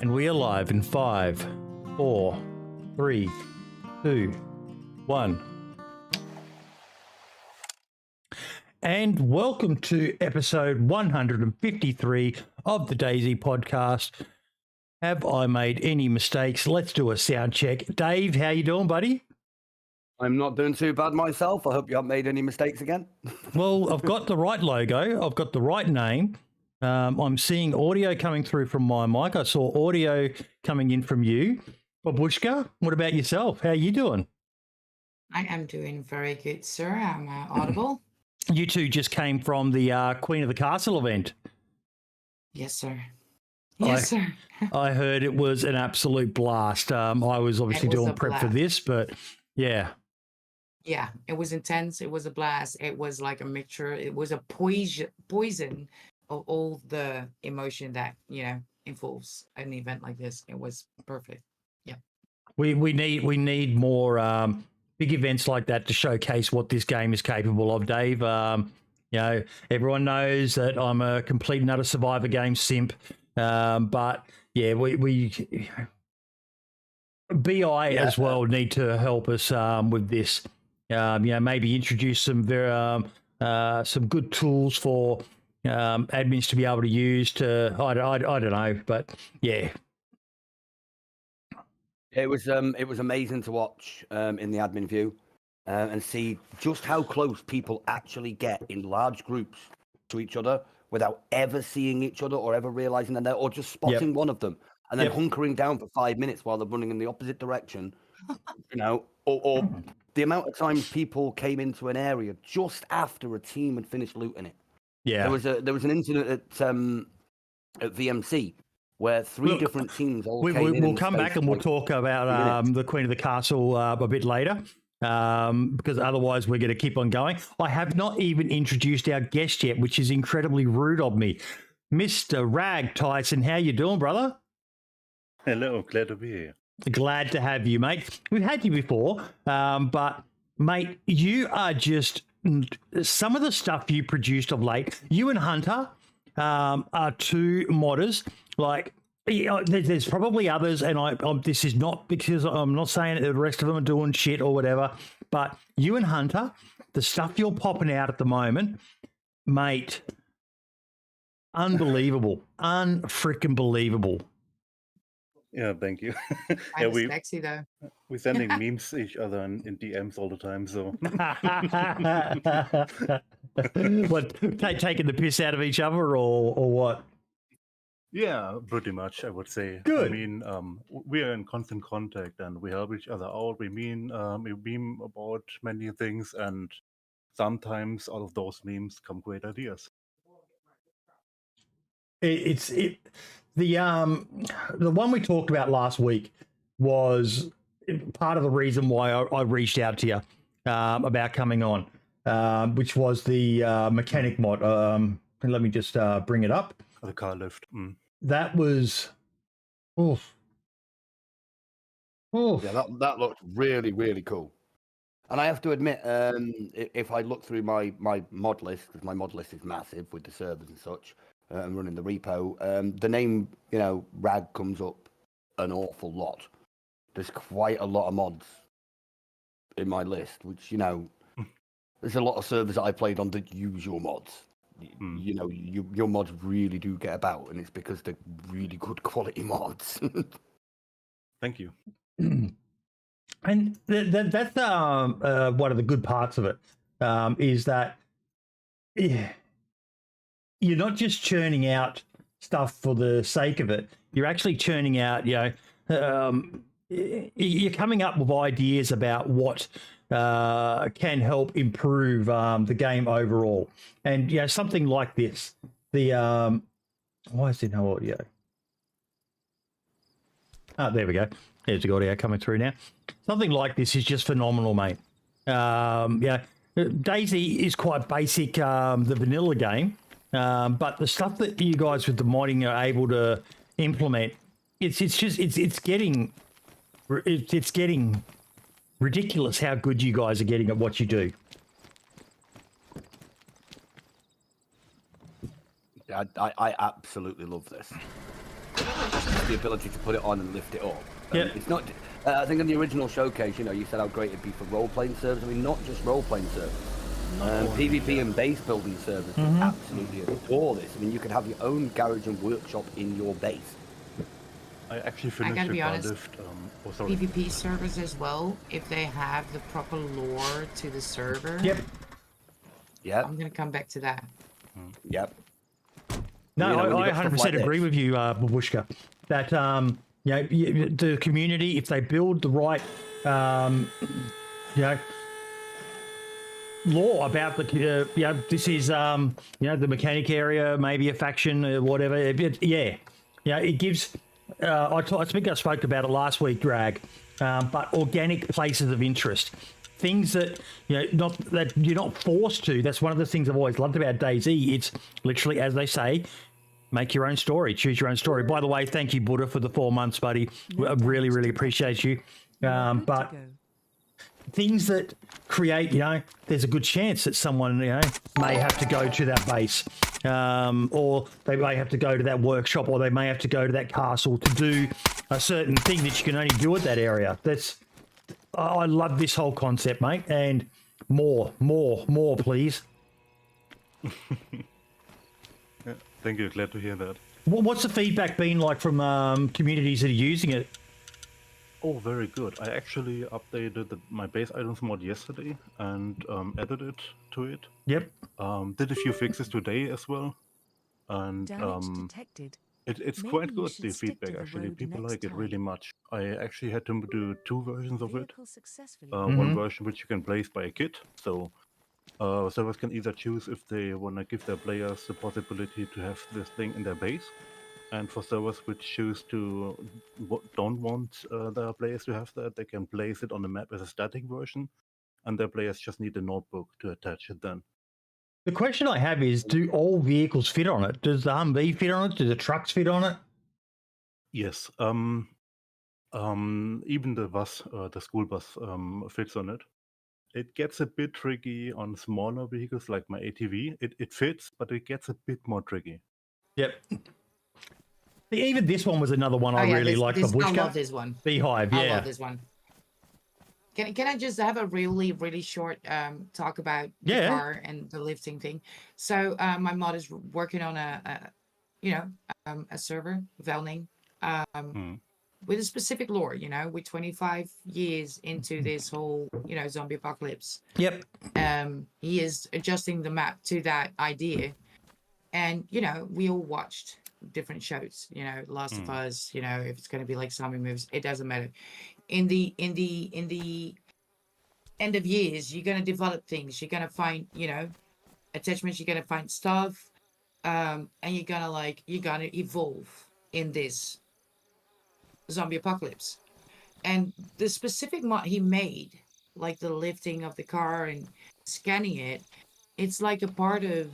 And we are live in 5, 4, 3, 2, 1. And welcome to episode 153 of the DayZ Podcast. Have I made any mistakes? Let's do a sound check. Dave, how you doing, buddy? I'm not doing too bad myself. I hope you haven't made any mistakes again. Well, I've got the right logo. I've got the right name. I'm seeing audio coming through from my mic. I saw audio coming in from you. Babushka, what about yourself? How are you doing? I am doing very good, sir. I'm audible. You two just came from the Queen of the Castle event. Yes, sir. Yes, sir. I heard it was an absolute blast. I was obviously doing prep for this, but yeah. Yeah, it was intense. It was a blast. It was like a mixture. It was a poison of all the emotion that, involves an event like this. It was perfect. Yeah. We need more big events like that to showcase what this game is capable of, Dave. Everyone knows that I'm a complete and utter Survivor game simp. But yeah, we BI as well need to help us with this. Maybe introduce some good tools for admins to be able to use to I don't know, but yeah. It was amazing to watch in the admin view and see just how close people actually get in large groups to each other without ever seeing each other or ever realizing they're there, or just spotting one of them and then hunkering down for 5 minutes while they're running in the opposite direction. Or the amount of times people came into an area just after a team had finished looting it. Yeah, there was an incident at VMC where three different teams all came in. We'll come back and we'll talk about the Queen of the Castle a bit later, because otherwise we're going to keep on going. I have not even introduced our guest yet, which is incredibly rude of me. Mr. Rag Tyson, how you doing, brother? Hello, glad to be here. Glad to have you, mate. We've had you before, but mate, you are just some of the stuff you produced of late. You and Hunter are two modders. Like, there's probably others, and this is not because I'm not saying that the rest of them are doing shit or whatever, but you and Hunter, the stuff you're popping out at the moment, mate, unbelievable, unfreaking believable. Yeah, thank you. Sexy though. We're sending memes to each other in DMs all the time, so. What, taking the piss out of each other or what? Yeah, pretty much, I would say. Good. I mean, we are in constant contact and we help each other out. We meme about many things, and sometimes out of those memes come great ideas. The one we talked about last week was part of the reason why I reached out to you about coming on, which was the mechanic mod. Let me just bring it up. The car lift. That was, oof. Yeah, that looked really, really cool. And I have to admit, if I look through my mod list, because my mod list is massive with the servers and such, and running the repo, the name, Rag comes up an awful lot. There's quite a lot of mods in my list, which, there's a lot of servers that I played on that use your mods. Your mods really do get about, and it's because they're really good quality mods. Thank you. And that's one of the good parts of it, is that you're not just churning out stuff for the sake of it. You're actually churning out, you're coming up with ideas about what can help improve the game overall. And, something like this, why is there no audio? Oh, there we go. There's the audio coming through now. Something like this is just phenomenal, mate. DayZ is quite basic, the vanilla game. But the stuff that you guys with the modding are able to implement, it's getting ridiculous how good you guys are getting at what you do. I absolutely love this. the ability to put it on and lift it up. Yeah. It's not. I think in the original showcase, you said how great it'd be for role-playing servers. I mean, not just role-playing servers. PvP and base building servers absolutely adore this. I mean, you could have your own garage and workshop in your base. I actually I finished gotta the be honest, lift. Sorry. PvP servers as well, if they have the proper lore to the server. Yep. Yep. I'm gonna come back to that. Yep. No, when you I got stuff 100% like agree this. with you, Babushka. That the community, if they build the right, law about the, this is, the mechanic area, maybe a faction, whatever. It gives. I think I spoke about it last week, Drag. But organic places of interest. Things that not that you're not forced to. That's one of the things I've always loved about DayZ. It's literally, as they say, make your own story, choose your own story. By the way, thank you, Buddha, for the 4 months, buddy. I really, really appreciate you. But things that create, there's a good chance that someone, may have to go to that base, or they may have to go to that workshop, or they may have to go to that castle to do a certain thing that you can only do at that area. I love this whole concept, mate, and more, please. Yeah, thank you. Glad to hear that. What's the feedback been like from communities that are using it? Oh, very good. I actually updated my base items mod yesterday and added it to it. Yep. Did a few fixes today as well. And Damage detected. it's Maybe quite you good, should the stick to feedback the actually. road People next like it really time. much. I actually had to do 2 versions of it. Vehicle successfully. One version which you can place by a kit, so servers can either choose if they want to give their players the possibility to have this thing in their base, and for servers which choose to don't want their players to have that, they can place it on the map as a static version, and their players just need a notebook to attach it then. The question I have is, do all vehicles fit on it? Does the Humvee fit on it? Do the trucks fit on it? Yes, even the bus, the school bus, fits on it. It gets a bit tricky on smaller vehicles like my ATV. It fits, but it gets a bit more tricky. Yep. Even this one was another one I really liked. I Babushka. love this one. Beehive, I yeah. love this one. Can I just have a really, really short talk about the car and the lifting thing? So my mod is working on a server, Velning, with a specific lore, with 25 years into this whole, zombie apocalypse. Yep. He is adjusting the map to that idea. And, we all watched different shows, Last of Us, if it's going to be like zombie movies, it doesn't matter. In the end of years, you're going to develop things. You're going to find, attachments. You're going to find stuff, and you're going to evolve in this zombie apocalypse. And the specific mod he made, like the lifting of the car and scanning it, it's like a part of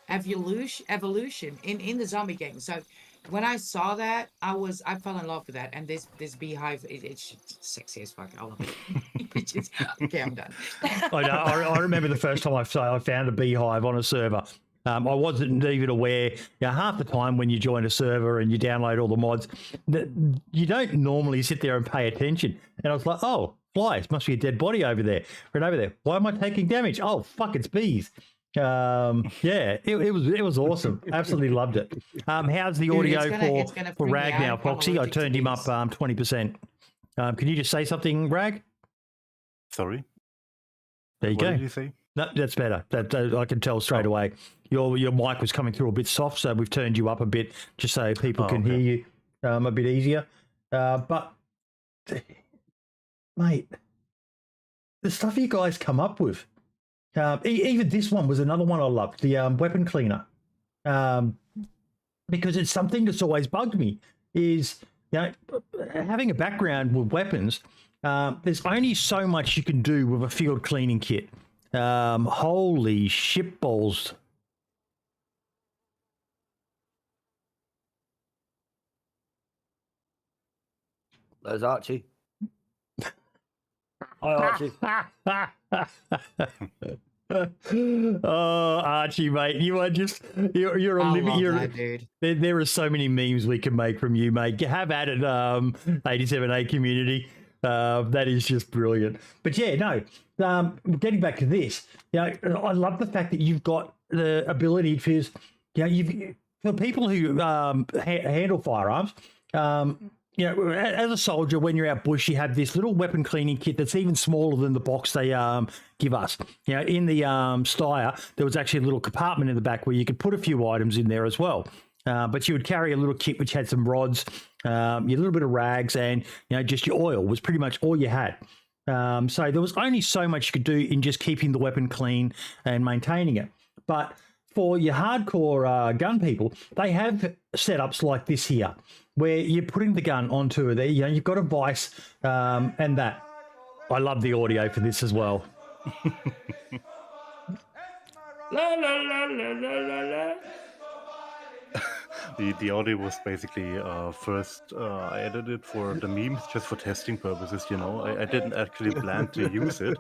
evolution in the zombie game. So when I saw that, I fell in love with that. And this beehive, it's sexy as fuck. I love it. Okay, I'm done. I remember the first time I found a beehive on a server. I wasn't even aware. Half the time when you join a server and you download all the mods, you don't normally sit there and pay attention. And I was like, oh, flies, must be a dead body over there. Right over there. Why am I taking damage? Oh, fuck, it's bees. It was awesome. Absolutely loved it. How's the audio for Rag now, Foxy? I turned him up 20%. Can you just say something, Rag? Sorry. There you What go. did you say? No, that's better. That I can tell straight away. Your mic was coming through a bit soft, so we've turned you up a bit just so people can hear you a bit easier. But, mate, the stuff you guys come up with. Even this one was another one I loved, the weapon cleaner, because it's something that's always bugged me. Is having a background with weapons. There's only so much you can do with a field cleaning kit. Holy shitballs! There's Archie. Hi, Archie. Oh, Archie, mate, you are just you're a I living. love that, dude. There are so many memes we can make from you, mate. Have at it, 87A community. That is just brilliant. But yeah, no. Getting back to this, I love the fact that you've got the ability to, for people who handle firearms. As a soldier, when you're out bush, you have this little weapon cleaning kit that's even smaller than the box they give us. In the Steyr, there was actually a little compartment in the back where you could put a few items in there as well. But you would carry a little kit which had some rods, your little bit of rags, and just your oil was pretty much all you had. So there was only so much you could do in just keeping the weapon clean and maintaining it. But for your hardcore gun people, they have setups like this here, where you're putting the gun onto there. You've got a vise and that. I love the audio for this as well. La la la la la la la. The audio was basically first I edited it for the memes just for testing purposes. I didn't actually plan to use it.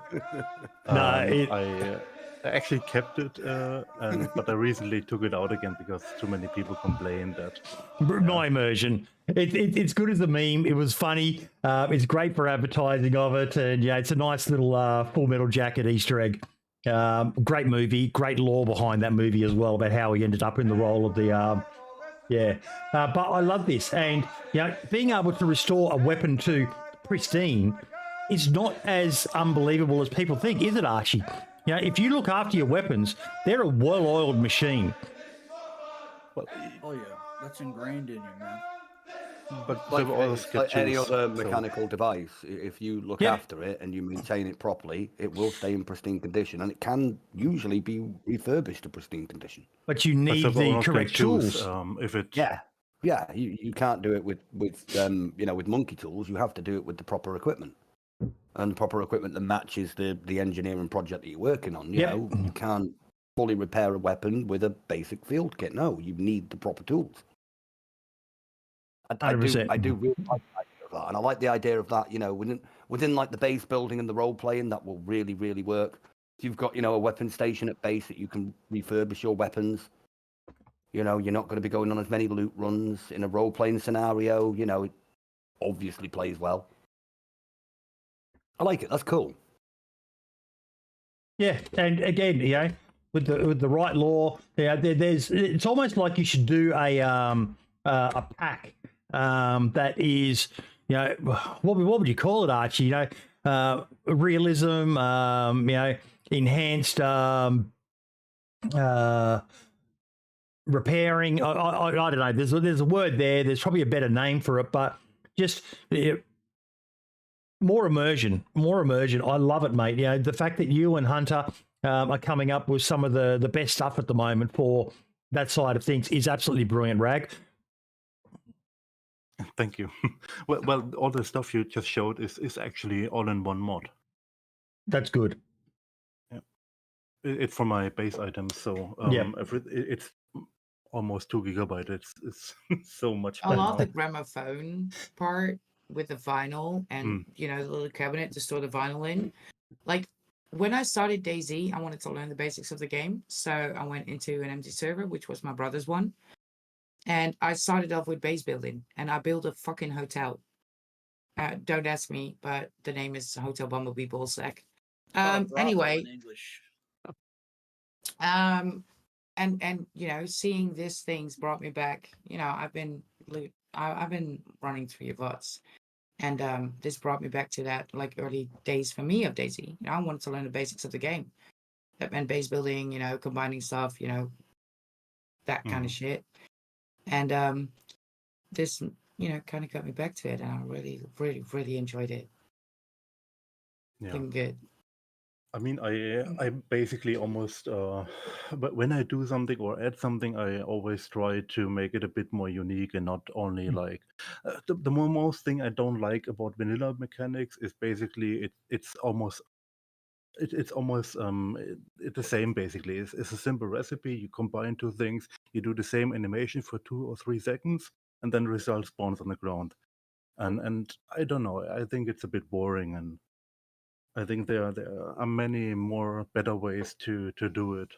I actually kept it, but I recently took it out again because too many people complained that. My immersion. It's good as a meme. It was funny. It's great for advertising of it, and it's a nice little Full Metal Jacket Easter egg. Great movie, great lore behind that movie as well about how he ended up in the role of the. But I love this, and being able to restore a weapon to pristine is not as unbelievable as people think, is it, Archie? If you look after your weapons, they're a well-oiled machine. Oh yeah, that's ingrained in you, man. But like any other mechanical device, if you look after it and you maintain it properly, it will stay in pristine condition, and it can usually be refurbished to pristine condition. But you need the correct tools. You can't do it with monkey tools. You have to do it with the proper equipment, and the proper equipment that matches the engineering project that you're working on. You can't fully repair a weapon with a basic field kit. No, you need the proper tools. I do really like the idea of that, and I like the idea of that. Within like the base building and the role playing, that will really, really work. If you've got a weapon station at base that you can refurbish your weapons. You're not going to be going on as many loot runs in a role playing scenario. It obviously plays well. I like it. That's cool. Yeah, and again, with the right lore, it's almost like you should do a pack that is, what would you call it, Archie? Realism, enhanced repairing. I don't know. There's a word there. There's probably a better name for it, but just more immersion. I love it, mate. The fact that you and Hunter are coming up with some of the best stuff at the moment for that side of things is absolutely brilliant, Rag. Thank you. Well, all the stuff you just showed is actually all in one mod. That's good. Yeah, it's from my base items, so it's almost 2 gigabytes. It's so much. I love the gramophone part with the vinyl and the little cabinet to store the vinyl in. Like when I started DayZ, I wanted to learn the basics of the game, so I went into an empty server, which was my brother's one. And I started off with base building, and I built a fucking hotel. Don't ask me, but the name is Hotel Bumblebee Ballsack. Anyway, in English. and seeing these things brought me back. I've been running through your VODs, and this brought me back to that early days for me of DayZ. I wanted to learn the basics of the game. That meant base building, combining stuff, that kind of shit. And this, kind of got me back to it, and I really, really, really enjoyed it. Yeah. Been good. I mean, I basically almost, but when I do something or add something, I always try to make it a bit more unique and not only like the most thing I don't like about vanilla mechanics is basically it's almost the same basically. It's a simple recipe. You combine two things, you do the same animation for 2 or 3 seconds, and then the result spawns on the ground. And I don't know. I think it's a bit boring, I think there are many more better ways to do it.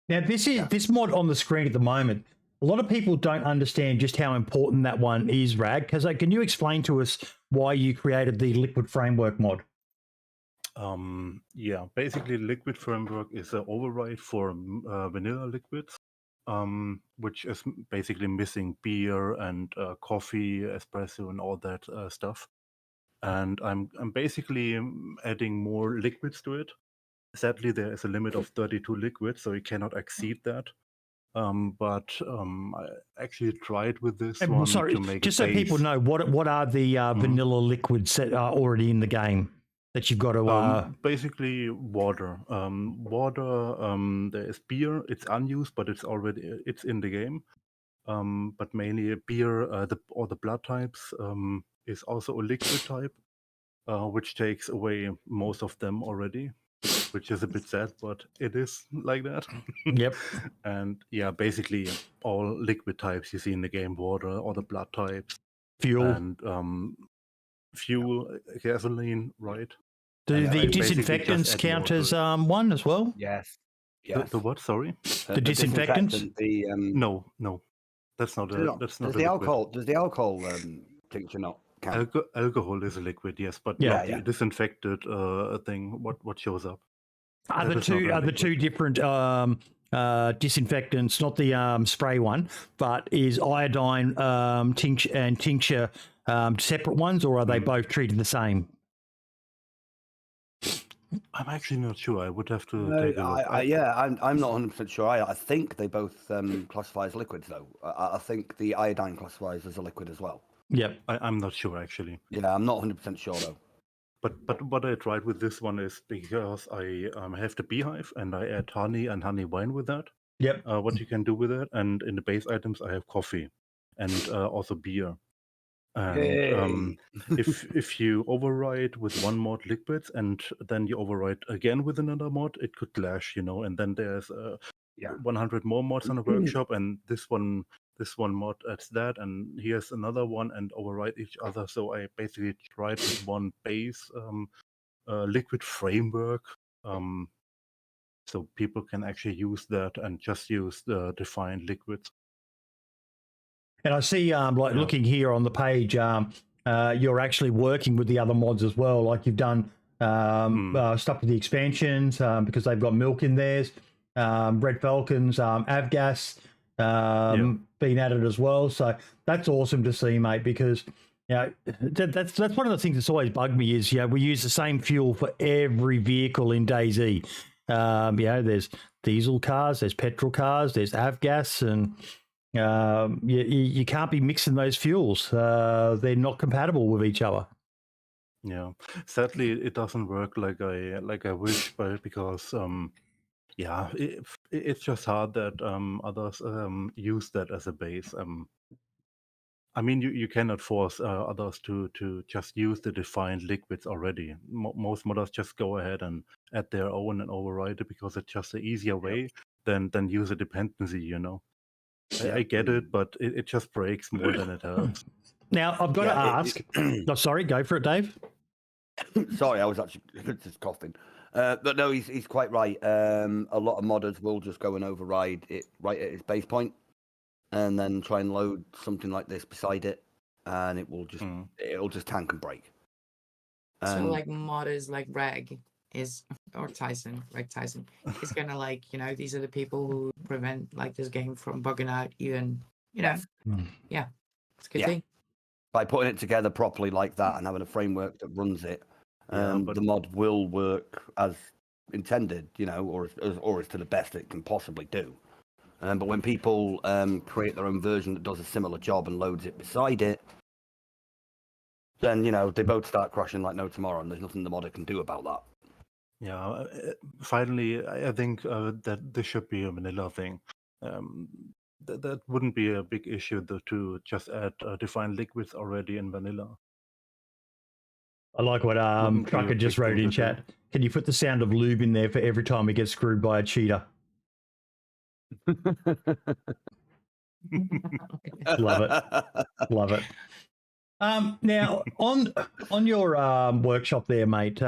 Now, this mod on the screen at the moment. A lot of people don't understand just how important that one is, Rag. Because can you explain to us why you created the Liquid Framework mod? Yeah, basically, Liquid Framework is an override for vanilla liquids, which is basically missing beer and coffee, espresso, and all that stuff. And I'm basically adding more liquids to it. Sadly, there is a limit of 32 liquids, so you cannot exceed that. But I actually tried with this one Sorry, to make just a so people base. know, what are the vanilla liquids that are already in the game that you've got to... Basically water. There is beer. It's unused, but it's in the game. But mainly beer. All the blood types is also a liquid type, which takes away most of them already, which is a bit sad, but it is like that. Yep. And yeah, basically all liquid types you see in the game: water, all the blood types, Fuel. and fuel, gasoline, right? Do and the I basically disinfectants just add count more to as it. one as well? Yes. The Yes. what? Sorry. The disinfectants? No, that's not a Does liquid. the alcohol tincture not count? Alcohol is a liquid, yes, but Yeah. not the disinfected thing. What shows up? Are That the is not a two liquid. different disinfectants, not the spray one, but is iodine tincture and tincture separate ones, or are they both treated the same? I'm actually not sure. I would have to No, take a look. I'm not 100% sure. I think they both classify as liquids, though. I think the iodine classifies as a liquid as well. Yep. I'm not sure actually. Yeah, I'm not 100% sure though. But what I tried with this one is because I have the beehive and I add honey and honey wine with that. Yep. What you can do with it, and in the base items I have coffee and also beer. And if you override with one mod liquids and then you override again with another mod, it could clash, and then there's 100 more mods on the workshop, and this one mod adds that, and here's another one, and override each other. So I basically tried with one base liquid framework, so people can actually use that and just use the defined liquids. And I see, looking here on the page, you're actually working with the other mods as well. Like you've done stuff with the expansions because they've got milk in theirs. Red Falcons, Avgas being added as well. So that's awesome to see, mate, because that's one of the things that's always bugged me is, we use the same fuel for every vehicle in DayZ. There's diesel cars, there's petrol cars, there's Avgas, and you can't be mixing those fuels. They're not compatible with each other. Yeah, sadly, it doesn't work like I wish, but because it's just hard that others use that as a base. I mean, you cannot force others to just use the defined liquids already. Most modders just go ahead and add their own and override it because it's just an easier way than use a dependency. I get it, but it just breaks more than it helps. Now, I've got to ask. Sorry, go for it, Dave. Sorry, I was actually just coughing. But no, he's quite right. A lot of modders will just go and override it right at its base point, and then try and load something like this beside it, and it'll just tank and break. So like modders like Reg or Tyson, is gonna these are the people who prevent this game from bugging out even, it's a good thing. By putting it together properly like that and having a framework that runs it, the mod will work as intended, or as to the best it can possibly do. But when people create their own version that does a similar job and loads it beside it, then they both start crashing like no tomorrow, and there's nothing the modder can do about that. Yeah, finally, I think that this should be a vanilla thing. That wouldn't be a big issue to just add defined liquids already in vanilla. I like what Trucker just wrote in chat. Can you put the sound of lube in there for every time we get screwed by a cheater? Love it. Now, on your workshop there, mate,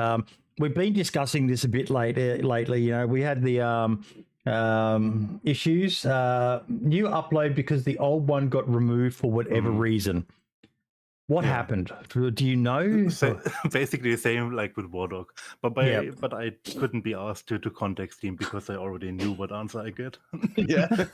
we've been discussing this a bit lately. You know, we had the issues. New upload because the old one got removed for whatever reason. What happened? Do you know? So, basically the same like with Warlock, but I couldn't be asked to contact Steam because I already knew what answer I get. Yeah. so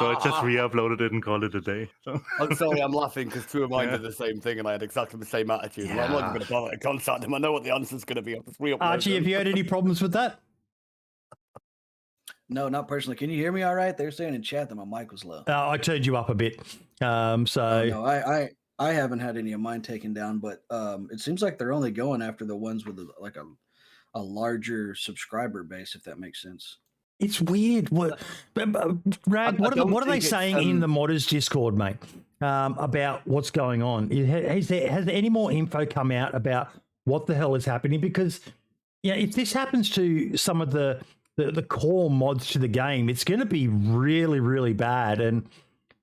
I just re-uploaded it and called it a day. So. I'm sorry, I'm laughing because two of mine did the same thing and I had exactly the same attitude. Yeah. I'm not even going to bother to contact them. I know what the answer's going to be. I'll just re-upload Archie, have you had any problems with that? No, not personally. Can you hear me all right? They're saying in chat that my mic was low. I turned you up a bit. So No, I haven't had any of mine taken down, but it seems like they're only going after the ones with a larger subscriber base, if that makes sense. it's weird. Rag, what are they saying in the modders Discord, mate, about what's going on? Has any more info come out about what the hell is happening? Because if this happens to some of the core mods to the game, it's going to be really, really bad. And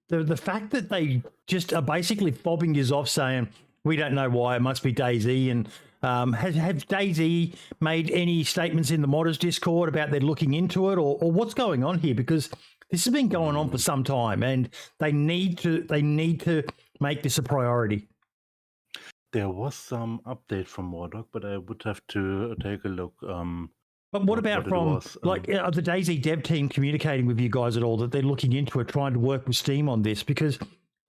the fact that they just are basically fobbing you off saying, we don't know why, it must be DayZ. And have DayZ made any statements in the modders Discord about they're looking into it or what's going on here? Because this has been going on for some time and they need to make this a priority. There was some update from Warlock, but I would have to take a look. But what about from are the DayZ dev team communicating with you guys at all that they're looking into it, trying to work with Steam on this? Because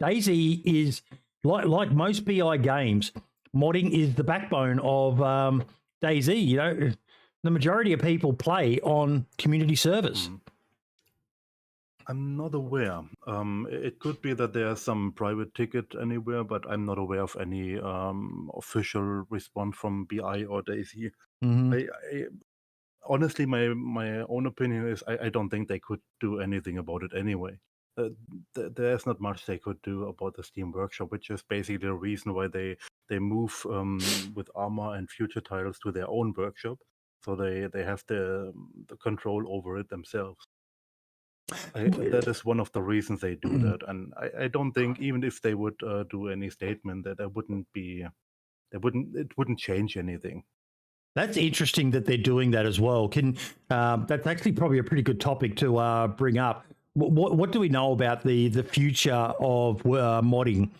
DayZ is like most BI games, modding is the backbone of DayZ. You know, the majority of people play on community servers. I'm not aware. It could be that there's some private ticket anywhere, but I'm not aware of any official response from BI or DayZ. I honestly, my own opinion is I don't think they could do anything about it anyway. There's not much they could do about the Steam Workshop, which is basically the reason why they move with Armor and future titles to their own workshop, so they have the control over it themselves. That is one of the reasons they do that, and I don't think even if they would do any statement that it wouldn't change anything. That's interesting that they're doing that as well. That's actually probably a pretty good topic to bring up. What do we know about the future of modding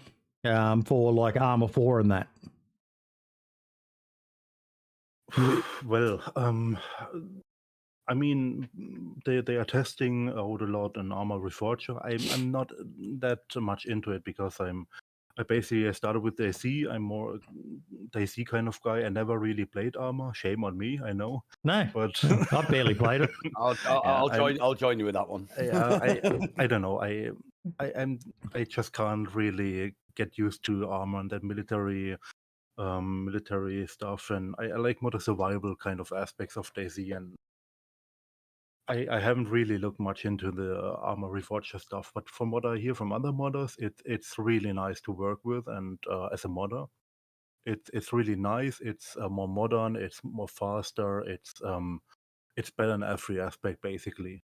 for like Armor 4 and that? Well, I mean, they are testing out a lot in Armor Reforger. I'm not that much into it because I started with DayZ. I'm more a DayZ kind of guy. I never really played Armor. Shame on me, I know. No, but I barely played it. I'll join you with that one. I don't know. I just can't really get used to Armor and that military stuff, and I like more the survival kind of aspects of DayZ, and I haven't really looked much into the Armor Reforger stuff, but from what I hear from other modders, it's really nice to work with, and as a modder, it's really nice. It's more modern, it's more faster, it's better in every aspect basically.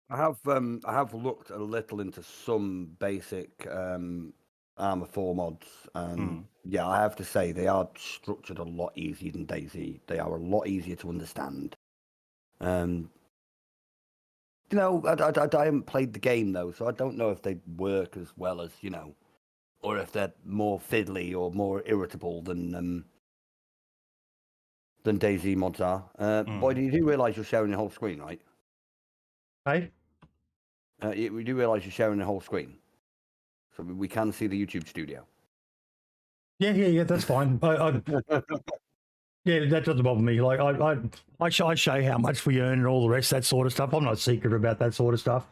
I have looked a little into some basic Armor 4 mods, and yeah, I have to say they are structured a lot easier than DayZ. They are a lot easier to understand. You know, I haven't played the game though, so I don't know if they work as well as, you know, or if they're more fiddly or more irritable than DayZ mods are. Boy, you do realise you're sharing the whole screen, right? Hey? We do realise you're sharing the whole screen, so we can see the YouTube studio. Yeah, that's fine. Yeah, that doesn't bother me. Like I show how much we earn and all the rest, that sort of stuff. I'm not secret about that sort of stuff.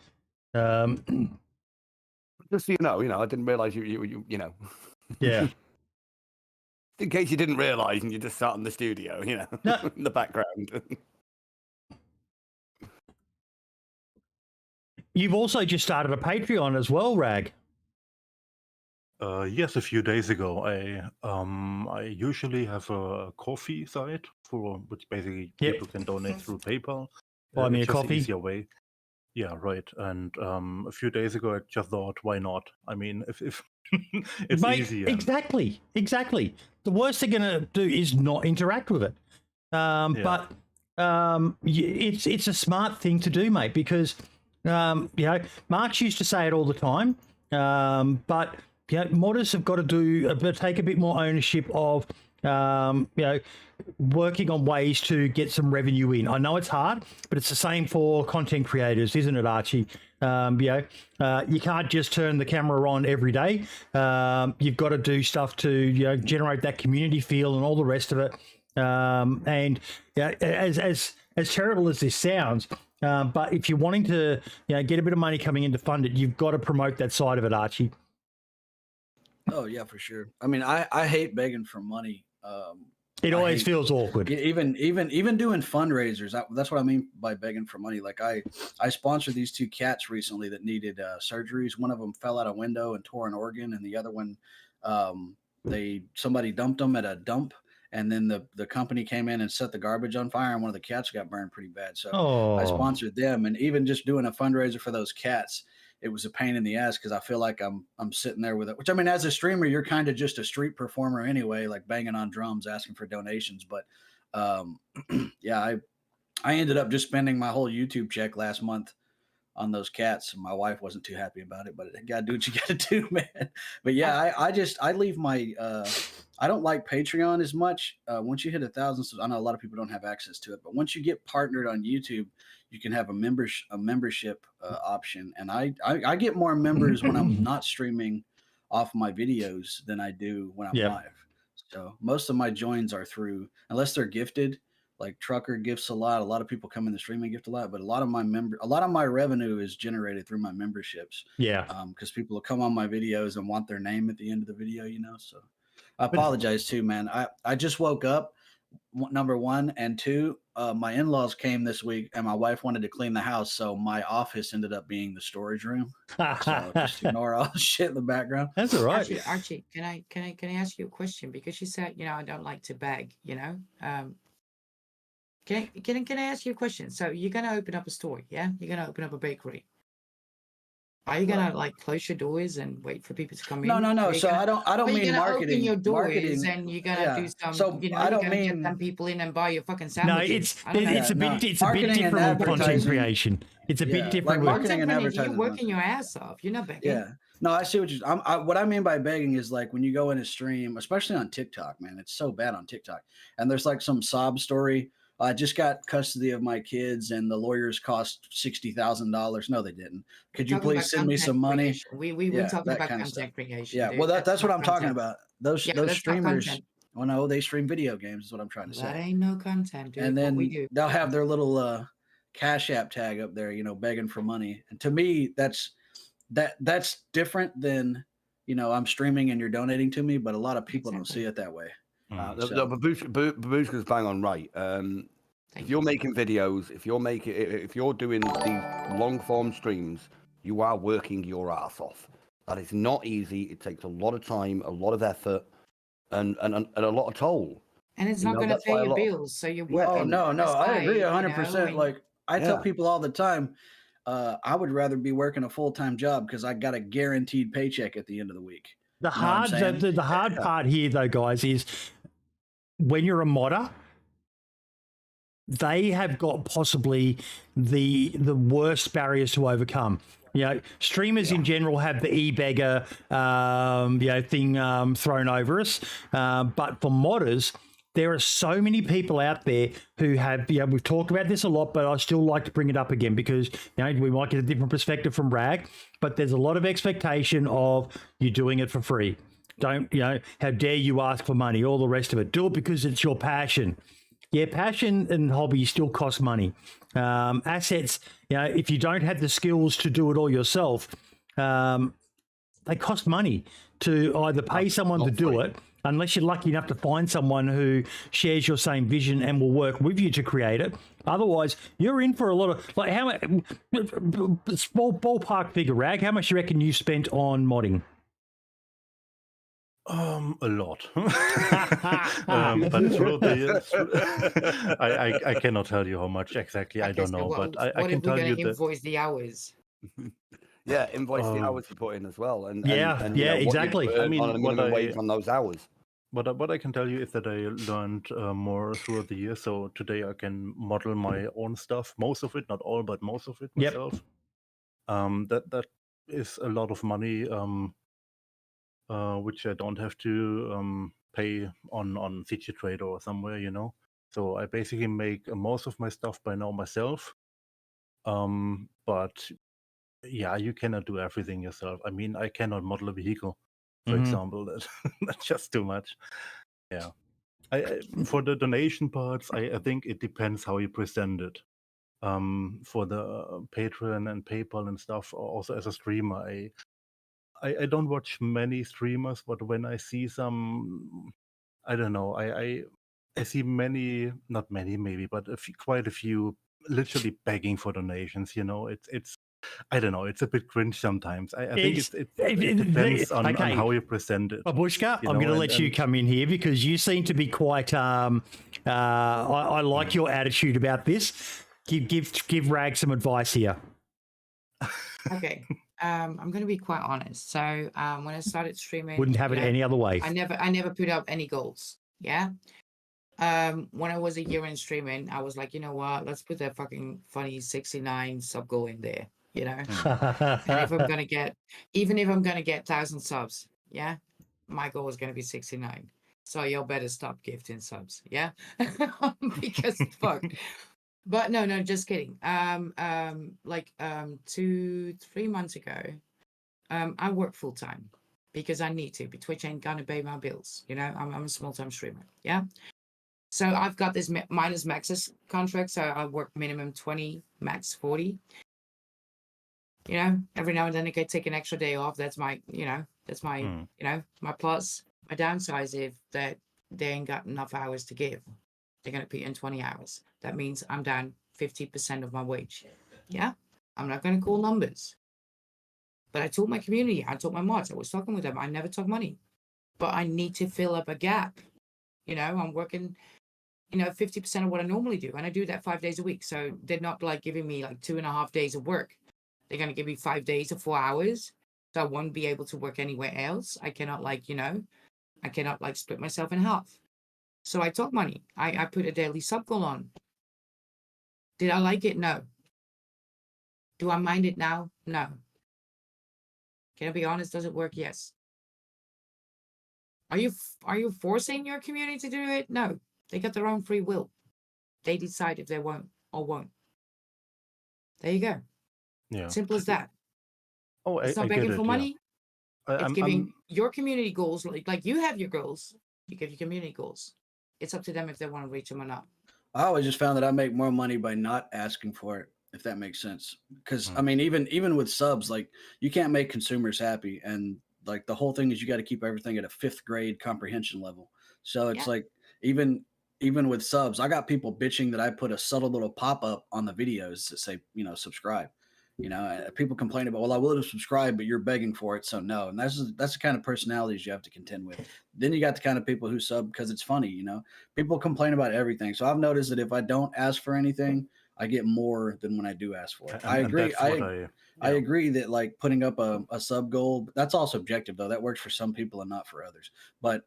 Just so you know, I didn't realise you know. Yeah. In case you didn't realise and you just sat in the studio, you know, No. in the background. You've also just started a Patreon as well, Rag. Yes, a few days ago. I usually have a coffee site for which basically people can donate through PayPal. Buy me It's a just an coffee. easier way. Yeah, right. And a few days ago, I just thought, why not? I mean, if it's Mate, easy. And, exactly. The worst they're going to do is not interact with it. But it's a smart thing to do, mate, because Marx used to say it all the time. But modders have got to take a bit more ownership of working on ways to get some revenue in. I know it's hard, but it's the same for content creators, isn't it, Archie? You can't just turn the camera on every day. You've got to do stuff to generate that community feel and all the rest of it. And as terrible as this sounds, but if you're wanting to get a bit of money coming in to fund it, you've got to promote that side of it, Archie. Oh yeah, for sure. I mean, I hate begging for money. It always feels awkward. Even doing fundraisers. That's what I mean by begging for money. Like I sponsored these 2 cats recently that needed surgeries. One of them fell out a window and tore an organ, and the other one, somebody dumped them at a dump, and then the company came in and set the garbage on fire, and one of the cats got burned pretty bad. So I sponsored them, and even just doing a fundraiser for those cats, it was a pain in the ass because I feel like I'm sitting there with it. Which, I mean, as a streamer, you're kind of just a street performer anyway, like banging on drums, asking for donations. But I ended up just spending my whole YouTube check last month on those cats. My wife wasn't too happy about it, but you gotta do what you gotta do, man. But yeah, I leave my I don't like Patreon as much. Once you hit 1,000, I know a lot of people don't have access to it, but once you get partnered on YouTube, you can have a membership option, and I get more members when I'm not streaming off my videos than I do when I'm live. So most of my joins are through, unless they're gifted. Like Trucker gifts a lot. A lot of people come in the stream and gift a lot, but a lot of my revenue is generated through my memberships. Yeah. Because people will come on my videos and want their name at the end of the video, So I apologize too, man. I just woke up, number one, and two, my in-laws came this week and my wife wanted to clean the house, so my office ended up being the storage room. So just ignore all the shit in the background. That's all right. Archie, can I ask you a question? Because you said, I don't like to beg, Can I ask you a question? So you're gonna open up a store, yeah? You're gonna open up a bakery. Are you gonna close your doors and wait for people to come in? No. So I don't mean marketing. Open your doors marketing, and you're gonna do some. So I don't mean get some people in and buy your fucking No, sandwiches. it's a bit different with content creation. It's a bit different. Like with marketing and advertising. You're working your ass off. You're not begging. Yeah. No, I see what I mean by begging is like when you go in a stream, especially on TikTok, man, it's so bad on TikTok. And there's like some sob story. I just got custody of my kids and the lawyers cost $60,000. No, they didn't. Could you please send me some money? We're talking about content creation. Yeah, dude. well, that's what I'm talking about. Those streamers, well, no, they stream video games is what I'm trying to say. That ain't no content, dude. And then they'll have their little Cash App tag up there, begging for money. And to me, that's different than, I'm streaming and you're donating to me, but a lot of people don't see it that way. Babushka's bang on right. If you're making videos, if you're doing these long form streams, you are working your ass off. That is not easy. It takes a lot of time, a lot of effort, and a lot of toll. And it's not going to pay your bills, so you're working. Oh no, I agree 100%. Like I tell people all the time, I would rather be working a full-time job because I got a guaranteed paycheck at the end of the week. The hard part here, though, guys, is when you're a modder, they have got possibly the worst barriers to overcome. Streamers in general have the e-beggar thing thrown over us, but for modders, there are so many people out there who have, we've talked about this a lot, but I still like to bring it up again because, we might get a different perspective from Rag, but there's a lot of expectation of you doing it for free. Don't, how dare you ask for money, all the rest of it. Do it because it's your passion. Yeah, passion and hobby still cost money. Assets, if you don't have the skills to do it all yourself, they cost money to either pay someone to do it, unless you're lucky enough to find someone who shares your same vision and will work with you to create it. Otherwise, you're in for a lot of, like, how much, small ballpark figure, Rag, how much you reckon you spent on modding? A lot. But throughout the years, I cannot tell you how much exactly. I Okay, don't so know, but I what can if we're tell gonna you that. invoice the hours? Yeah, invoice the Uh, hours you put in as well, and Yeah, and yeah, what you exactly. earn I mean, on a what minimum I wage on those hours. what I can tell you is that I learned more throughout the year. So today I can model my own stuff, most of it, not all, but most of it Yep. myself. That is a lot of money, which I don't have to pay on CG Trader or somewhere, you know. So I basically make most of my stuff by now myself. But yeah, you cannot do everything yourself. I mean, I cannot model a vehicle, for Mhm. example. That's just too much. Yeah. For the donation parts, I think it depends how you present it. For the Patreon and PayPal and stuff, also as a streamer, I don't watch many streamers, but when I see some, I don't know, I see many, not many maybe, but quite a few literally begging for donations. You know, it's I don't know, it's a bit cringe sometimes. I think it depends on okay. how you present it. Babushka, You I'm going know, to let you come in here because you seem to be quite. I like your attitude about this. Give Rag some advice here. Okay. I'm gonna be quite honest. So when I started streaming, Wouldn't have it any other way. I never put up any goals. Yeah. When I was a year in streaming, I was like, you know what? Let's put that fucking funny 69 sub goal in there. You know, and if I'm gonna get, even if I'm gonna get 1,000 subs, yeah, my goal is gonna be 69. So y'all better stop gifting subs, yeah, because fuck. But no, just kidding. Like 2-3 months ago, I work full time because I need to. But Twitch ain't gonna pay my bills. You know, I'm a small time streamer. Yeah. So I've got this minus maxes contract. So I work minimum 20, max 40. You know, every now and then I could take an extra day off. That's my, my plus. My downside is if that they ain't got enough hours to give, they're gonna put in 20 hours. That means I'm down 50% of my wage. Yeah, I'm not gonna call numbers. But I told my community, I told my mods, I was talking with them. I never took money, but I need to fill up a gap. You know, I'm working, 50% of what I normally do, and I do that 5 days a week. So they're not like giving me like 2.5 days of work. They're going to give me 5 days of 4 hours. So I won't be able to work anywhere else. I cannot split myself in half. So I took money. I put a daily sub goal on. Did I like it? No. Do I mind it now? No. Can I be honest? Does it work? Yes. Are you forcing your community to do it? No. They got their own free will. They decide if they won't or won't. There you go. Yeah. Simple as that. Oh, It's not I get begging it. for Yeah. money. It's I'm giving your community goals, like you have your goals. You give your community goals. It's up to them if they want to reach them or not. I always just found that I make more money by not asking for it, if that makes sense. Because I mean, even with subs, like you can't make consumers happy, and like the whole thing is you got to keep everything at a 5th grade comprehension level. So it's like even with subs, I got people bitching that I put a subtle little pop up on the videos that say subscribe. People complain about, well, I would have subscribed, but you're begging for it, so no. And that's the kind of personalities you have to contend with. Then you got the kind of people who sub because it's funny. People complain about everything. So I've noticed that if I don't ask for anything, I get more than when I do ask for it. I agree. I agree that like putting up a sub goal, that's all subjective though. That works for some people and not for others. But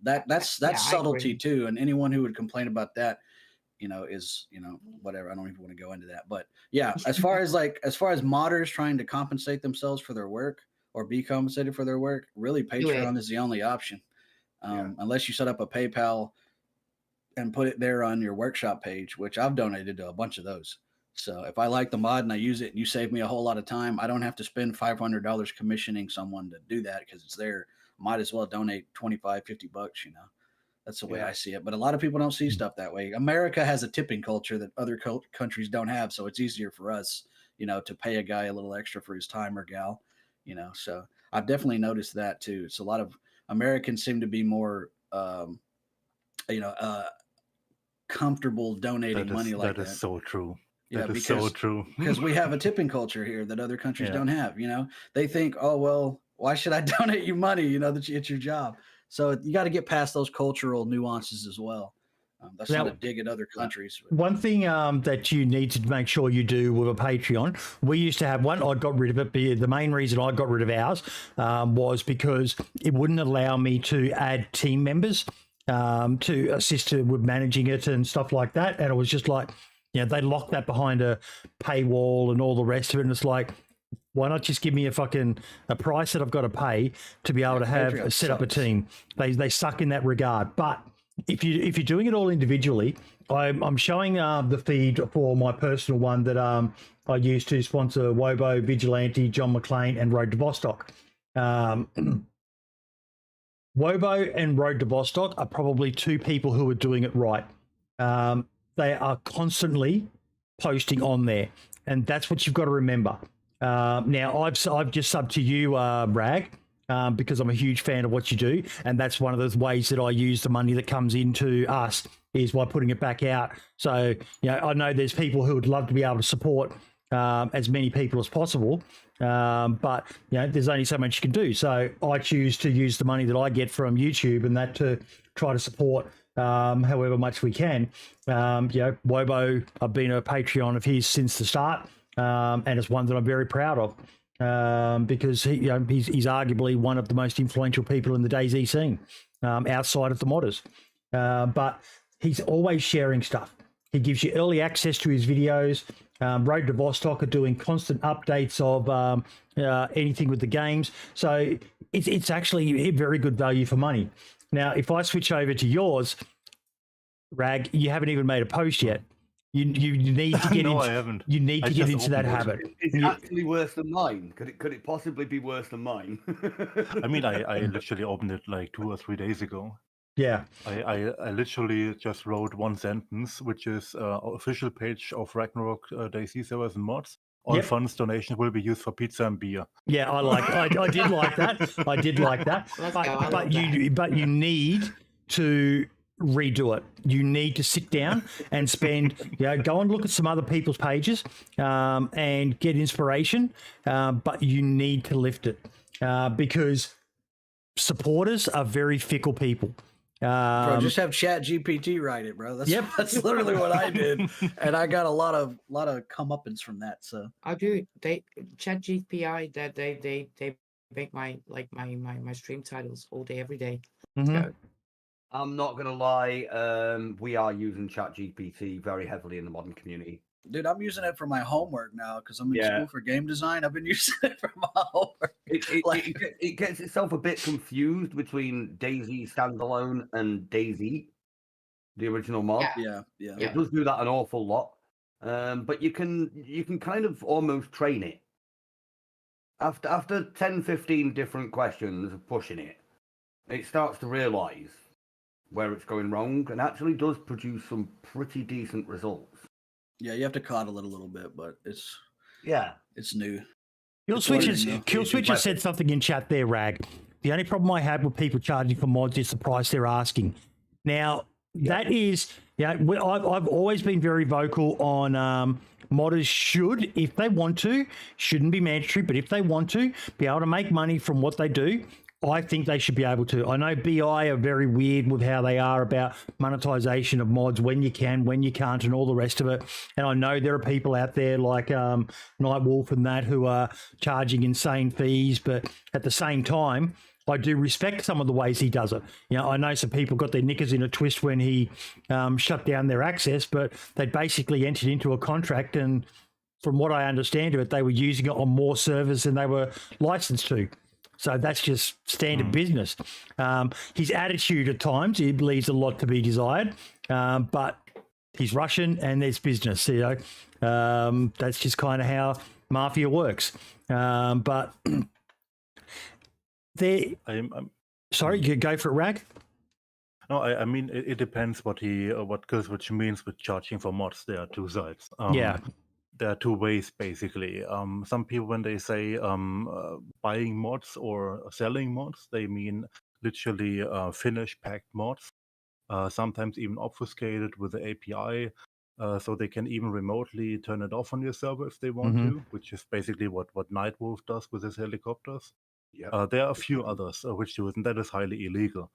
that's subtlety too. And anyone who would complain about that, is whatever. I don't even want to go into that. But yeah, as far as modders trying to compensate themselves for their work or be compensated for their work, really Patreon is the only option. Unless you set up a PayPal and put it there on your workshop page, which I've donated to a bunch of those. So if I like the mod and I use it and you save me a whole lot of time, I don't have to spend $500 commissioning someone to do that because it's there. Might as well donate $25-$50. That's the way I see it. But a lot of people don't see stuff that way. America has a tipping culture that other countries don't have. So it's easier for us, to pay a guy a little extra for his time or gal, So I've definitely noticed that too. It's a lot of Americans seem to be more, comfortable donating money like that. That is so true. Yeah, that is so true. Because we have a tipping culture here that other countries don't have. They think, oh, well, Why should I donate you money? It's your job. So you got to get past those cultural nuances as well. That's Now- not a dig at other countries. One thing that you need to make sure you do with a Patreon, we used to have one. I got rid of it. The main reason I got rid of ours was because it wouldn't allow me to add team members to assist with managing it and stuff like that. And it was just like, they locked that behind a paywall and all the rest of it. And it's like, why not just give me a price that I've got to pay to be able to have set up a team? They suck in that regard. But if you're doing it all individually, I'm showing the feed for my personal one that I use to sponsor Wobo, Vigilante, John McClane, and Road to Vostok. Wobo and Road to Vostok are probably two people who are doing it right. They are constantly posting on there, and that's what you've got to remember. Now, I've just subbed to you, Rag, because I'm a huge fan of what you do, and that's one of those ways that I use the money that comes into us is by putting it back out. So, I know there's people who would love to be able to support as many people as possible, but there's only so much you can do. So I choose to use the money that I get from YouTube and that to try to support however much we can. Wobo, I've been a Patreon of his since the start. And it's one that I'm very proud of because he's arguably one of the most influential people in the DayZ scene outside of the modders. But he's always sharing stuff. He gives you early access to his videos. Road to Vostok are doing constant updates of anything with the games. So it's actually a very good value for money. Now, if I switch over to yours, Rag, you haven't even made a post yet. You need to get No, into, I haven't. You need to I get just into that opened it. habit. It's actually worse than mine. Could it possibly be worse than mine? I mean, I literally opened it like 2 or 3 days ago. Yeah. I literally just wrote one sentence, which is official page of Ragnarok DayZ servers and mods. All Yep. funds donations will be used for pizza and beer. Yeah, I did like that. I did like that. Let's go. I love But you need to redo it. You need to sit down and spend, go and look at some other people's pages and get inspiration. But you need to lift it because supporters are very fickle people. Bro, just have Chat GPT write it, bro. That's literally what I did, and I got a lot of comeuppance from that. So I do. They Chat GPI that they make my stream titles all day, every day. Mhm. So, I'm not gonna lie. We are using ChatGPT very heavily in the modern community. dude, I'm using it for my homework now because I'm in Yeah. school for game design. I've been using it for my homework. It gets itself a bit confused between DayZ standalone and DayZ, the original mod. Yeah. Yeah. It does do that an awful lot, but you can kind of almost train it. After 10, 15 different questions of pushing it, it starts to realise where it's going wrong and actually does produce some pretty decent results. Yeah, you have to coddle it a little bit, but it's new. Killswitch has said something in chat there, Rag. The only problem I have with people charging for mods is the price they're asking. Now, that is, I've always been very vocal on modders should, if they want to, shouldn't be mandatory, but if they want to, be able to make money from what they do, I think they should be able to. I know BI are very weird with how they are about monetization of mods, when you can, when you can't, and all the rest of it. And I know there are people out there like Nightwolf and that who are charging insane fees, but at the same time, I do respect some of the ways he does it. I know some people got their knickers in a twist when he shut down their access, but they basically entered into a contract, and from what I understand of it, they were using it on more servers than they were licensed to. So that's just standard business. His attitude at times, he leaves a lot to be desired, but he's Russian and there's business, that's just kind of how mafia works. But sorry, you go for it, Rag? No, I mean it depends what Killswitch means with charging for mods. There are two sides. There are two ways basically. Some people, when they say buying mods or selling mods, they mean literally finished packed mods. Sometimes even obfuscated with the API, so they can even remotely turn it off on your server if they want to, which is basically what Nightwolf does with his helicopters. Yeah. There are a few others which do it, and that is highly illegal.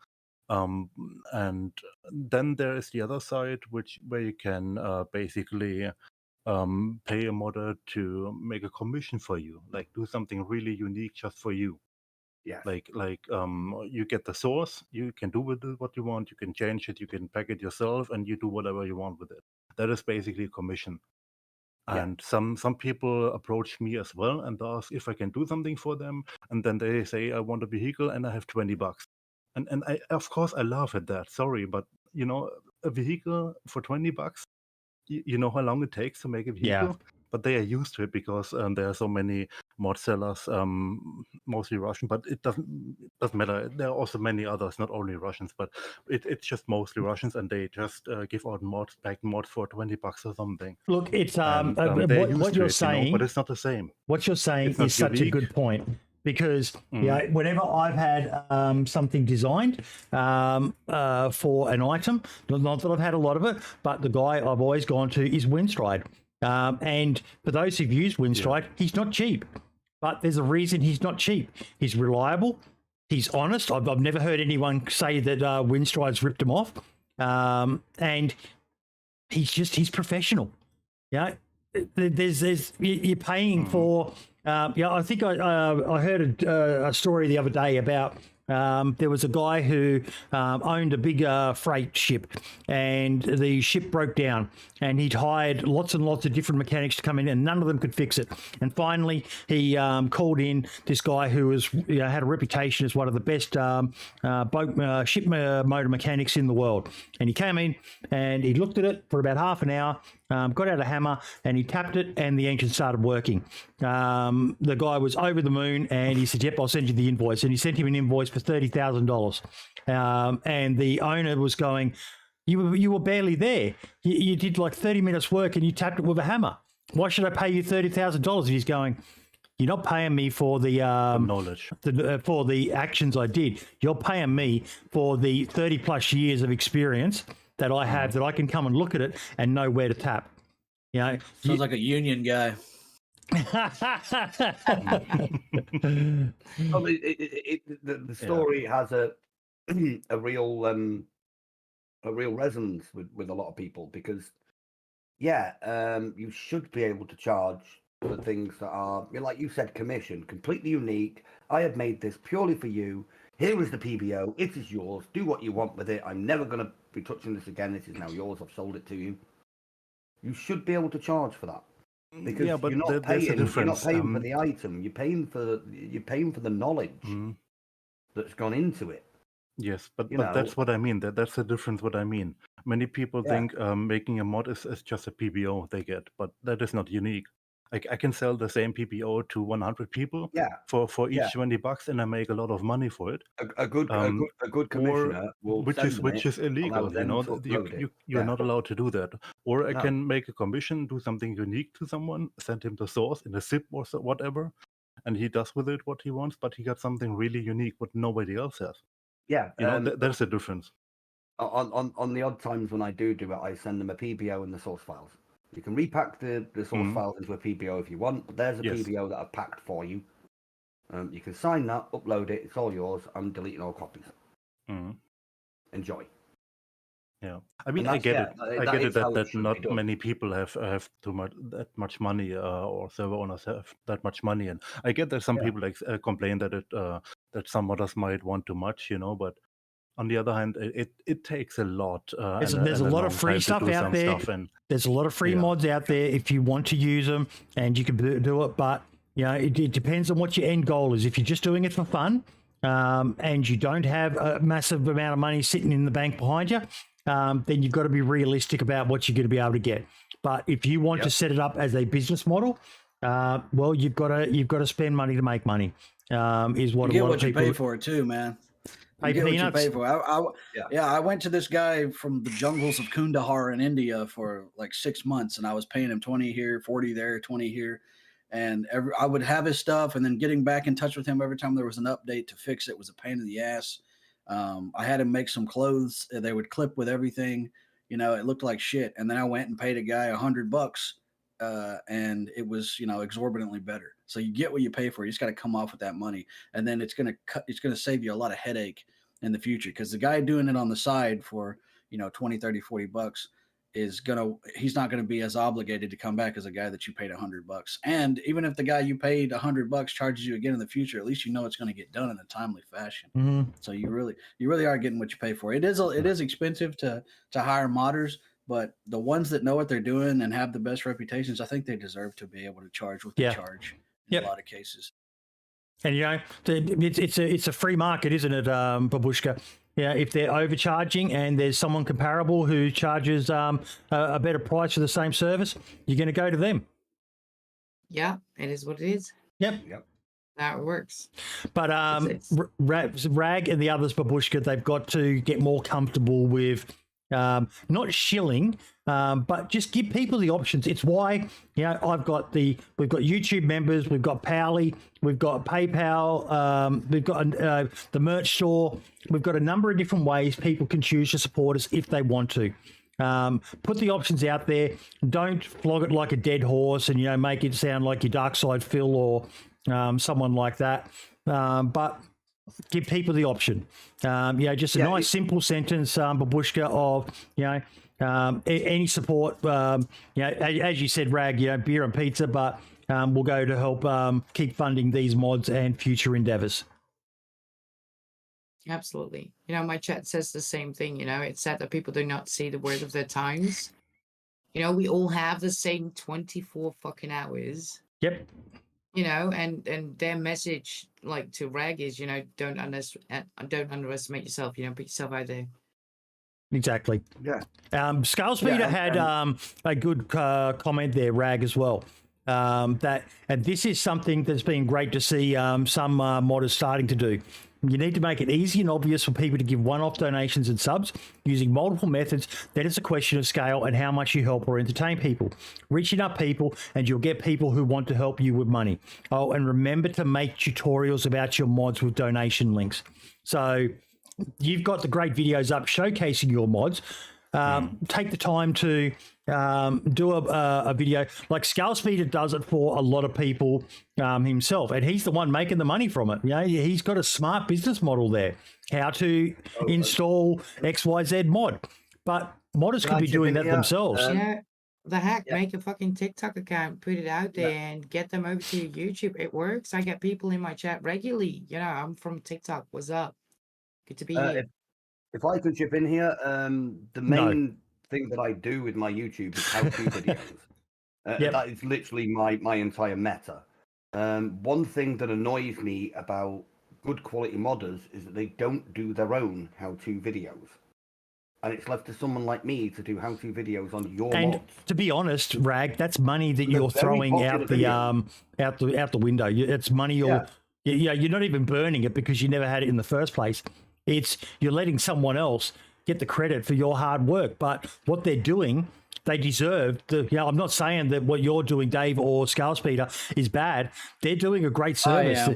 And then there is the other side, where you can basically pay a modder to make a commission for you, like do something really unique just for you. Yes. Like you get the source, you can do with it what you want, you can change it, you can pack it yourself, and you do whatever you want with it. That is basically a commission. Yeah. And some people approach me as well and ask if I can do something for them, and then they say I want a vehicle and I have $20. And I, of course, I laugh at that. Sorry, but a vehicle for $20, you know how long it takes to make a Yeah. vehicle? But they are used to it because there are so many mod sellers, mostly Russian, but it doesn't matter. There are also many others, not only Russians, but it's just mostly Russians, and they just give out packed mods for $20 or something. Look, it's And they're used what to you're it, saying. but it's not the same. What you're saying It's not is such a unique. good point, because whenever I've had something designed for an item, not that I've had a lot of it, but the guy I've always gone to is Windstride. And for those who've used Windstride, he's not cheap, but there's a reason he's not cheap. He's reliable. He's honest. I've never heard anyone say that Windstride's ripped him off. And he's professional. Yeah. You're paying for. I think I heard a story the other day about there was a guy who owned a big freight ship, and the ship broke down, and he'd hired lots and lots of different mechanics to come in, and none of them could fix it. And finally, he called in this guy who was had a reputation as one of the best ship motor mechanics in the world. And he came in and he looked at it for about half an hour. Got out a hammer and he tapped it, and the engine started working. The guy was over the moon, and he said, "Yep, I'll send you the invoice." And he sent him an invoice for $30,000. And the owner was going, "You were barely there. You did like 30 minutes work, and you tapped it with a hammer. Why should I pay you $30,000?" And he's going, "You're not paying me for the knowledge, for the actions I did. You're paying me for the 30 plus years of experience that I have, that I can come and look at it and know where to tap." Sounds like a union guy. Well, the story has a real resonance with a lot of people, because you should be able to charge for things that are, like you said, commission, completely unique. I have made this purely for you. Here is the PBO. It is yours. Do what you want with it. I'm never going to be touching this again. This is now yours. I've sold it to you. You should be able to charge for that, because but you're not there's a paying. You're not difference. paying for the item. You're paying for the knowledge that's gone into it. Yes, but that's what I mean. That's the difference. What I mean. Many people think making a mod is just a PBO they get, but that is not unique. I can sell the same PBO to 100 people for each $20, and I make a lot of money for it. A good commissioner will which is illegal. You're not allowed to do that. Or I can make a commission, do something unique to someone, send him the source in a zip or whatever, and he does with it what he wants. But he got something really unique what nobody else has. Yeah, that's the difference. On the odd times when I do it, I send them a PBO and the source files. You can repack the source files into a PBO if you want, but there's a PBO that I've packed for you. You can sign that, upload it, it's all yours. I'm deleting all copies. Enjoy. Yeah, I mean, I get it. I get it that not many people have that much money, or server owners have that much money, and I get that some people complain that that some others might want too much, but on the other hand, it takes a lot. There's a lot of free stuff out there. There's a lot of free mods out there if you want to use them, and you can do it. But it depends on what your end goal is. If you're just doing it for fun, and you don't have a massive amount of money sitting in the bank behind you, then you've got to be realistic about what you're going to be able to get. But if you want to set it up as a business model, well, you've got to spend money to make money. Is what you a lot get what of people you pay for it too, man. You get peanuts. what you pay for. I went to this guy from the jungles of Kundahar in India for like 6 months, and I was paying him 20 here, 40 there, 20 here. And I would have his stuff, and then getting back in touch with him every time there was an update to fix it was a pain in the ass. I had him make some clothes. They would clip with everything. It looked like shit. And then I went and paid a guy $100 and it was, exorbitantly better. So you get what you pay for. You just got to come off with that money, and then it's going to save you a lot of headache in the future, because the guy doing it on the side for, 20, 30, 40 bucks he's not going to be as obligated to come back as a guy that you paid $100. And even if the guy you paid $100 charges you again in the future, at least it's going to get done in a timely fashion. Mm-hmm. So you really are getting what you pay for. It is expensive to hire modders, but the ones that know what they're doing and have the best reputations, I think they deserve to be able to charge what they charge in a lot of cases. And it's a free market, isn't it, Babushka? Yeah, if they're overcharging and there's someone comparable who charges a better price for the same service, you're going to go to them. Yeah, it is what it is. Yep. That works. But Rag and the others, Babushka, they've got to get more comfortable with not shilling, but just give people the options. It's why, we've got YouTube members, we've got Powley, we've got PayPal, we've got the merch store. We've got a number of different ways people can choose to support us if they want to. Put the options out there. Don't flog it like a dead horse and, make it sound like your Dark Side Phil or someone like that. But give people the option. Just a nice, simple sentence, Babushka, of, any support, as you said, Rag, beer and pizza, but we'll go to help keep funding these mods and future endeavors. Absolutely. My chat says the same thing. It's sad that people do not see the word of their times. We all have the same 24 fucking hours. Yep. And their message, like, to Rag is, don't underestimate yourself. Put yourself out there. Exactly. Yeah. Scalespeeder had a good comment there, Rag, as well. And this is something that's been great to see some modders starting to do. You need to make it easy and obvious for people to give one-off donations and subs using multiple methods. Then it's a question of scale and how much you help or entertain people. Reach enough people and you'll get people who want to help you with money. Oh, and remember to make tutorials about your mods with donation links. So you've got the great videos up showcasing your mods. Take the time to do a video. Like Scalespeeder does it for a lot of people himself, and he's the one making the money from it. He's got a smart business model there, how to install XYZ mod. But modders could be doing that themselves. The heck, make a fucking TikTok account, put it out there, and get them over to YouTube. It works. I get people in my chat regularly. I'm from TikTok. What's up? Good to be here. If I could chip in here, the main thing that I do with my YouTube is how-to videos. That is literally my entire meta. One thing that annoys me about good quality modders is that they don't do their own how-to videos. And it's left to someone like me to do how-to videos on your mods. To be honest, Rag, that's money that you're throwing out the window. It's money you're not even burning it because you never had it in the first place. You're letting someone else get the credit for your hard work, but what they're doing, they deserve I'm not saying that what you're doing, Dave or Scalespeeder, is bad. They're doing a great service.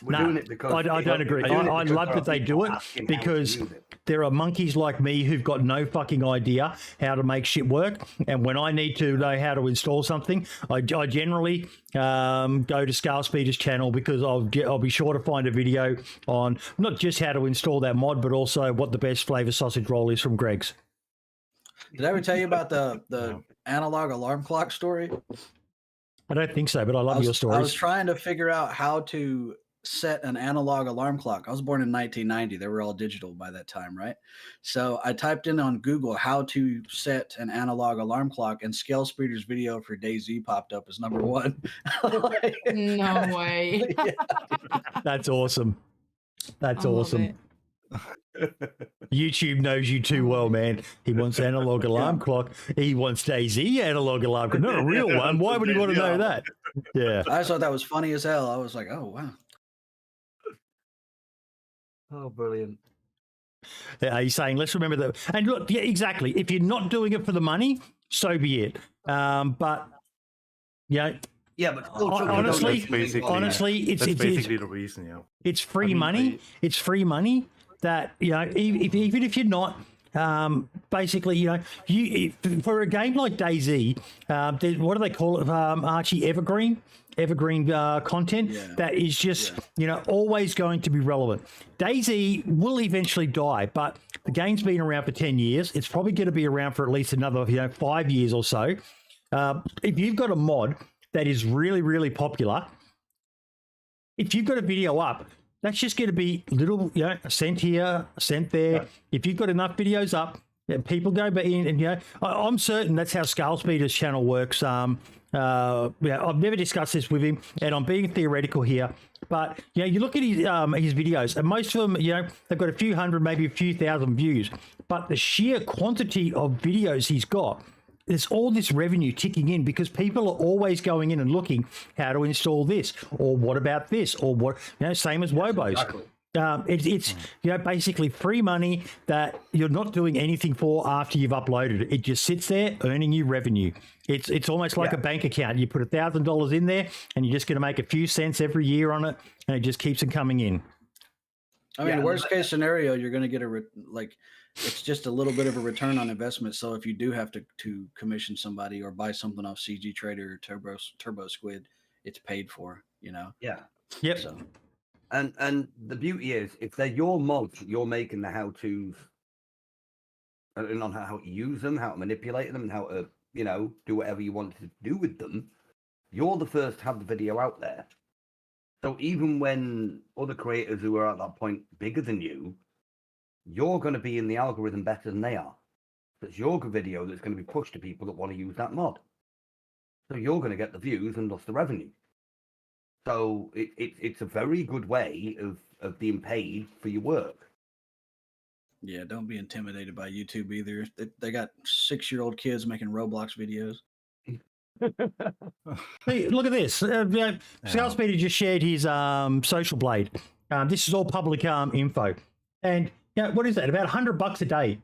We're doing it because I don't agree. I love that they do it because there are monkeys like me who've got no fucking idea how to make shit work. And when I need to know how to install something, I generally go to Scalespeeder's channel because I'll be sure to find a video on not just how to install that mod, but also what the best flavor sausage roll is from Greg's. Did I ever tell you about the analog alarm clock story? I don't think so, but I love your stories. I was trying to figure out how to set an analog alarm clock. I was born in 1990. They were all digital by that time, right? So I typed in on Google how to set an analog alarm clock, and Scalespeeder's video for DayZ popped up as number one. No way. That's awesome. That's awesome. YouTube knows you too well, man. He wants analog alarm clock. He wants DayZ analog alarm clock. Not a real one. Why would he want to know that? Yeah. I just thought that was funny as hell. I was like, oh, wow. Oh, brilliant. He's saying, let's remember that. And look, yeah, exactly. If you're not doing it for the money, so be it. But, but honestly, it's basically the reason. It's free money. It's free money that, even if you're not basically, you for a game like DayZ, what do they call it, Archie? Evergreen content that is just always going to be relevant. DayZ will eventually die, but the game's been around for 10 years. It's probably going to be around for at least another 5 years or so. If you've got a mod that is really, really popular, if you've got a video up, that's just going to be little, a cent here, a cent there. Yeah. If you've got enough videos up, people go in, and I'm certain that's how Scalespeeder's channel works. I've never discussed this with him, and I'm being theoretical here. But you look at his videos, and most of them, they've got a few hundred, maybe a few thousand views. But the sheer quantity of videos he's got, there's all this revenue ticking in because people are always going in and looking how to install this, or what about this, or what, same as Wobos. Exactly. It's basically free money that you're not doing anything for after you've uploaded it. It just sits there earning you revenue. It's almost like a bank account. You put $1,000 in there, and you're just going to make a few cents every year on it, and it just keeps it coming in. I mean, worst case scenario, you're going to get it's just a little bit of a return on investment. So if you do have to commission somebody or buy something off CG Trader or Turbo Squid, it's paid for. Yeah. Yep. So. And the beauty is, if they're your mods, you're making the how-tos and on how to use them, how to manipulate them, and how to, do whatever you want to do with them. You're the first to have the video out there. So even when other creators who are at that point bigger than you, you're going to be in the algorithm better than they are. It's your video that's going to be pushed to people that want to use that mod. So you're going to get the views and thus the revenue. So it's a very good way of being paid for your work. Yeah, don't be intimidated by YouTube either. They got 6-year-old kids making Roblox videos. Hey, look at this. Scalespeeder just shared his Social Blade. This is all public info. And what is that? About $100 a day.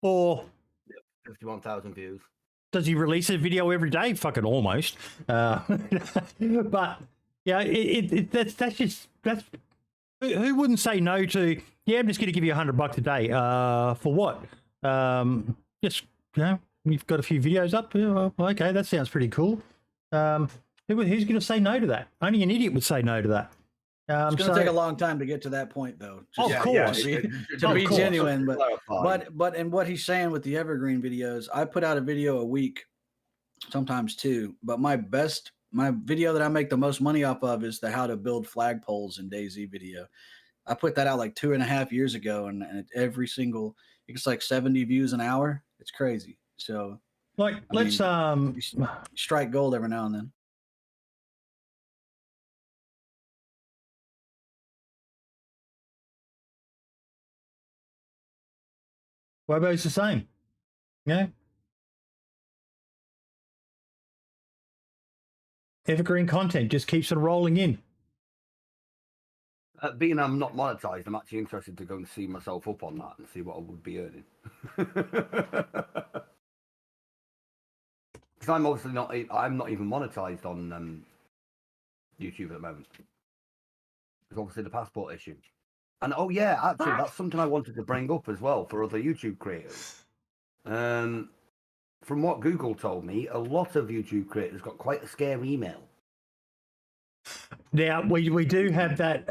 Or 51,000 views. Does he release a video every day? Fucking almost. But that's who wouldn't say no to? Yeah, I'm just going to give you $100 a day. For what? Just you've got a few videos up. Okay, that sounds pretty cool. Who's going to say no to that? Only an idiot would say no to that. It's going to take a long time to get to that point, though. Of course, to be genuine, but and what he's saying with the evergreen videos, I put out a video a week, sometimes two. But my video that I make the most money off of is the how to build flagpoles in DayZ video. I put that out like 2.5 years ago, and every single it's like 70 views an hour. It's crazy. So let's strike gold every now and then. Wobo's the same. Yeah. Evergreen content just keeps it rolling in. Being I'm not monetized, I'm actually interested to go and see myself up on that and see what I would be earning. Because I'm obviously I'm not even monetized on YouTube at the moment. There's obviously the passport issue. And actually, that's something I wanted to bring up as well for other YouTube creators. From what Google told me, a lot of YouTube creators got quite a scary email. Now we do have that